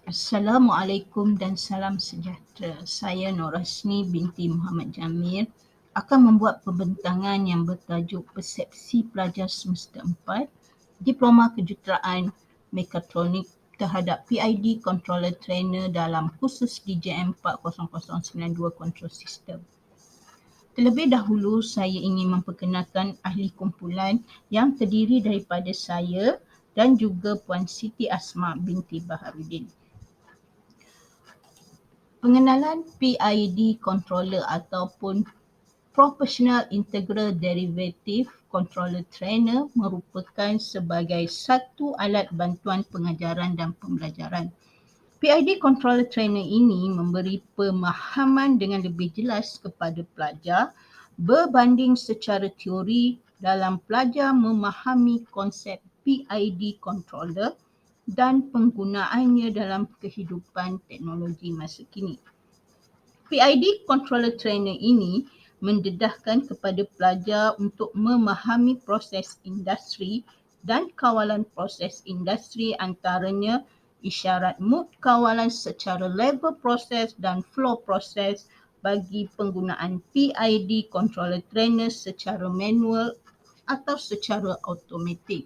Assalamualaikum dan salam sejahtera. Saya Norasni binti Muhammad Jamil akan membuat pembentangan yang bertajuk Persepsi Pelajar Semester 4 Diploma Kejuruteraan Mekatronik terhadap PID Controller Trainer dalam khusus DJM 40092 Control System. Terlebih dahulu, saya ingin memperkenalkan ahli kumpulan yang terdiri daripada saya dan juga Puan Siti Asma binti Baharudin. Pengenalan PID Controller ataupun Proportional Integral Derivative Controller Trainer merupakan sebagai satu alat bantuan pengajaran dan pembelajaran. PID Controller Trainer ini memberi pemahaman dengan lebih jelas kepada pelajar berbanding secara teori dalam pelajar memahami konsep PID Controller dan penggunaannya dalam kehidupan teknologi masa kini. PID Controller Trainer ini mendedahkan kepada pelajar untuk memahami proses industri dan kawalan proses industri, antaranya isyarat mood kawalan secara level proses dan flow proses bagi penggunaan PID Controller Trainer secara manual atau secara automatik.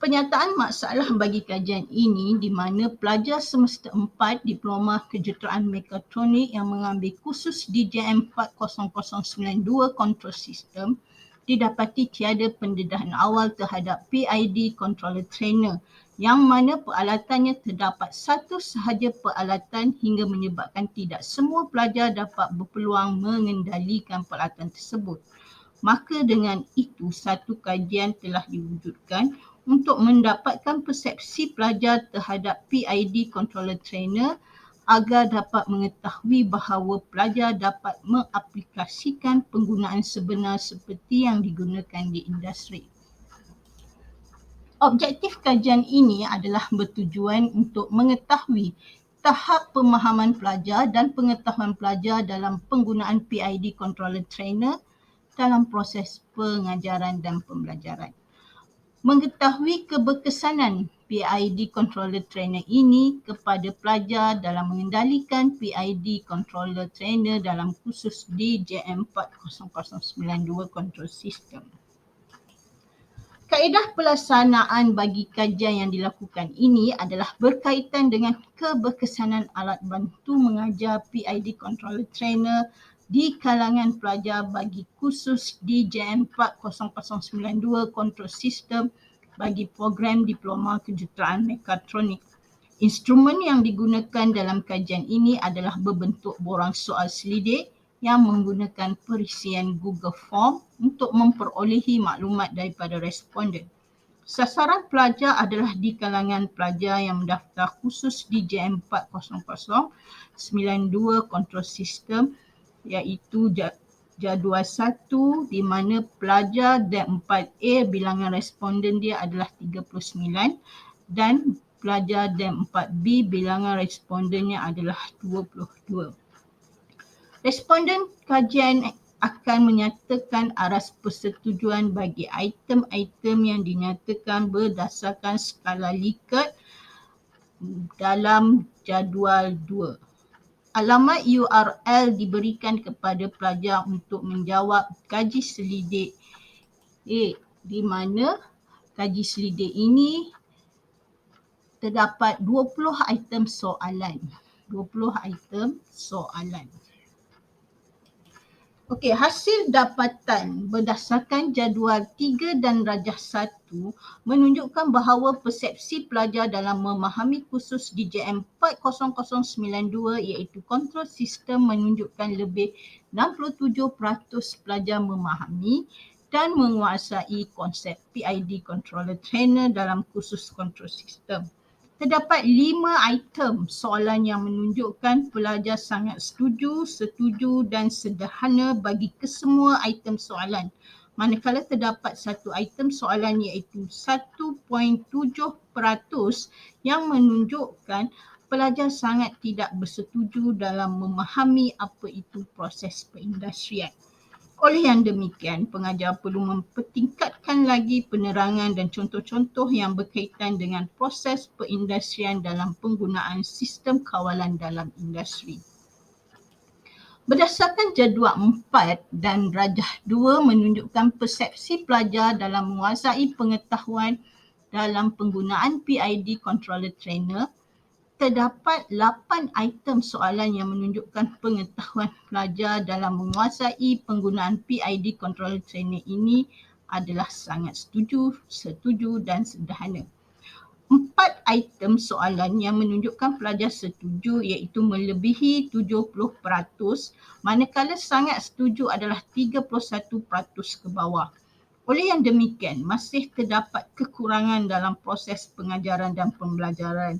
Penyataan masalah bagi kajian ini di mana pelajar semester 4 Diploma Kejuruteraan Mekatronik yang mengambil kursus DJM 40092 Control System didapati tiada pendedahan awal terhadap PID Controller Trainer yang mana peralatannya terdapat satu sahaja peralatan hingga menyebabkan tidak semua pelajar dapat berpeluang mengendalikan peralatan tersebut. Maka dengan itu satu kajian telah diwujudkan untuk mendapatkan persepsi pelajar terhadap PID Controller Trainer agar dapat mengetahui bahawa pelajar dapat mengaplikasikan penggunaan sebenar seperti yang digunakan di industri. Objektif kajian ini adalah bertujuan untuk mengetahui tahap pemahaman pelajar dan pengetahuan pelajar dalam penggunaan PID Controller Trainer dalam proses pengajaran dan pembelajaran. Mengetahui keberkesanan PID Controller Trainer ini kepada pelajar dalam mengendalikan PID Controller Trainer dalam kursus DJM 40092 Control System. Kaedah pelaksanaan bagi kajian yang dilakukan ini adalah berkaitan dengan keberkesanan alat bantu mengajar PID Controller Trainer di kalangan pelajar bagi kursus DJM 40092 Control System bagi program Diploma Kejuruteraan Mekatronik. Instrumen yang digunakan dalam kajian ini adalah berbentuk borang soal selidik yang menggunakan perisian Google Form untuk memperolehi maklumat daripada responden. Sasaran pelajar adalah di kalangan pelajar yang mendaftar khusus DJM 40092 Control System iaitu jadual 1 di mana pelajar DAP 4A bilangan responden dia adalah 39 dan pelajar DAP 4B bilangan respondennya adalah 22. Responden kajian akan menyatakan aras persetujuan bagi item-item yang dinyatakan berdasarkan skala Likert dalam jadual 2. Alamat URL diberikan kepada pelajar untuk menjawab kaji selidik di mana kaji selidik ini terdapat 20 item soalan. 20 item soalan. Okey, hasil dapatan berdasarkan jadual 3 dan rajah 1 menunjukkan bahawa persepsi pelajar dalam memahami kursus DJM 40092 iaitu Control System menunjukkan lebih 67% pelajar memahami dan menguasai konsep PID Controller Trainer dalam kursus Control System. Terdapat 5 item soalan yang menunjukkan pelajar sangat setuju dan sederhana bagi kesemua item soalan. Manakala terdapat satu item soalan iaitu 1.7% yang menunjukkan pelajar sangat tidak bersetuju dalam memahami apa itu proses perindustrian. Oleh yang demikian, pengajar perlu mempertingkatkan lagi penerangan dan contoh-contoh yang berkaitan dengan proses perindustrian dalam penggunaan sistem kawalan dalam industri. Berdasarkan jadual 4 dan rajah 2 menunjukkan persepsi pelajar dalam menguasai pengetahuan dalam penggunaan PID Controller Trainer, terdapat 8 item soalan yang menunjukkan pengetahuan pelajar dalam menguasai penggunaan PID Controller Trainer ini adalah sangat setuju dan sederhana. 4 item soalan yang menunjukkan pelajar setuju iaitu melebihi 70%, manakala sangat setuju adalah 31% ke bawah. Oleh yang demikian, masih terdapat kekurangan dalam proses pengajaran dan pembelajaran.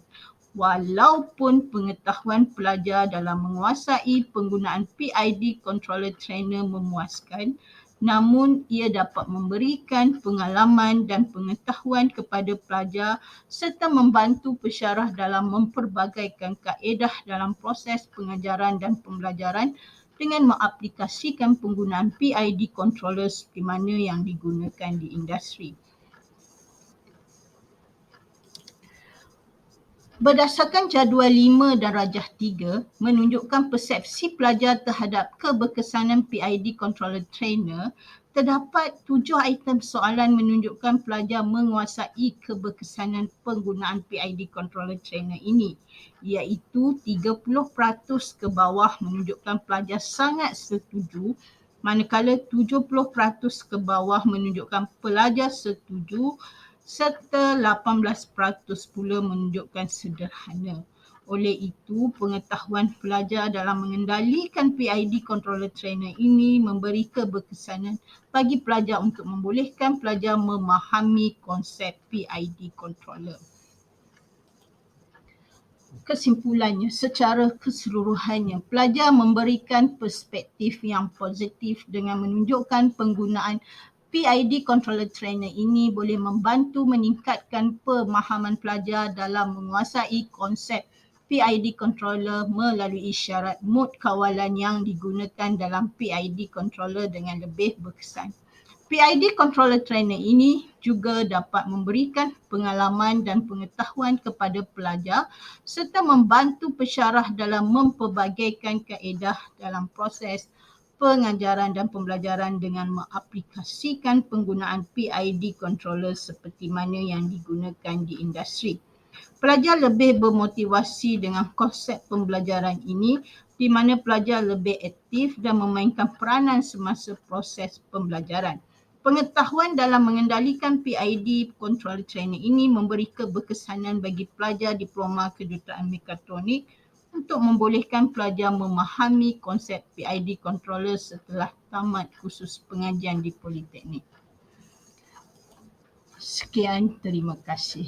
Walaupun pengetahuan pelajar dalam menguasai penggunaan PID Controller Trainer memuaskan, namun ia dapat memberikan pengalaman dan pengetahuan kepada pelajar serta membantu pensyarah dalam memperbagaikan kaedah dalam proses pengajaran dan pembelajaran dengan mengaplikasikan penggunaan PID controller seperti mana yang digunakan di industri. Berdasarkan jadual 5 dan rajah 3 menunjukkan persepsi pelajar terhadap keberkesanan PID Controller Trainer, terdapat 7 item soalan menunjukkan pelajar menguasai keberkesanan penggunaan PID Controller Trainer ini, iaitu 30% ke bawah menunjukkan pelajar sangat setuju, manakala 70% ke bawah menunjukkan pelajar setuju serta 18% pula menunjukkan sederhana. Oleh itu, pengetahuan pelajar dalam mengendalikan PID Controller Trainer ini memberi keberkesanan bagi pelajar untuk membolehkan pelajar memahami konsep PID Controller. Kesimpulannya, secara keseluruhannya, pelajar memberikan perspektif yang positif dengan menunjukkan penggunaan PID Controller Trainer ini boleh membantu meningkatkan pemahaman pelajar dalam menguasai konsep PID Controller melalui syarat mod kawalan yang digunakan dalam PID Controller dengan lebih berkesan. PID Controller Trainer ini juga dapat memberikan pengalaman dan pengetahuan kepada pelajar serta membantu pensyarah dalam memperbagaikan kaedah dalam proses pengajaran dan pembelajaran dengan mengaplikasikan penggunaan PID Controller seperti mana yang digunakan di industri. Pelajar lebih bermotivasi dengan konsep pembelajaran ini di mana pelajar lebih aktif dan memainkan peranan semasa proses pembelajaran. Pengetahuan dalam mengendalikan PID Controller Trainer ini memberi keberkesanan bagi pelajar diploma kejuruteraan mekatronik untuk membolehkan pelajar memahami konsep PID Controller setelah tamat kursus pengajian di Politeknik. Sekian, terima kasih.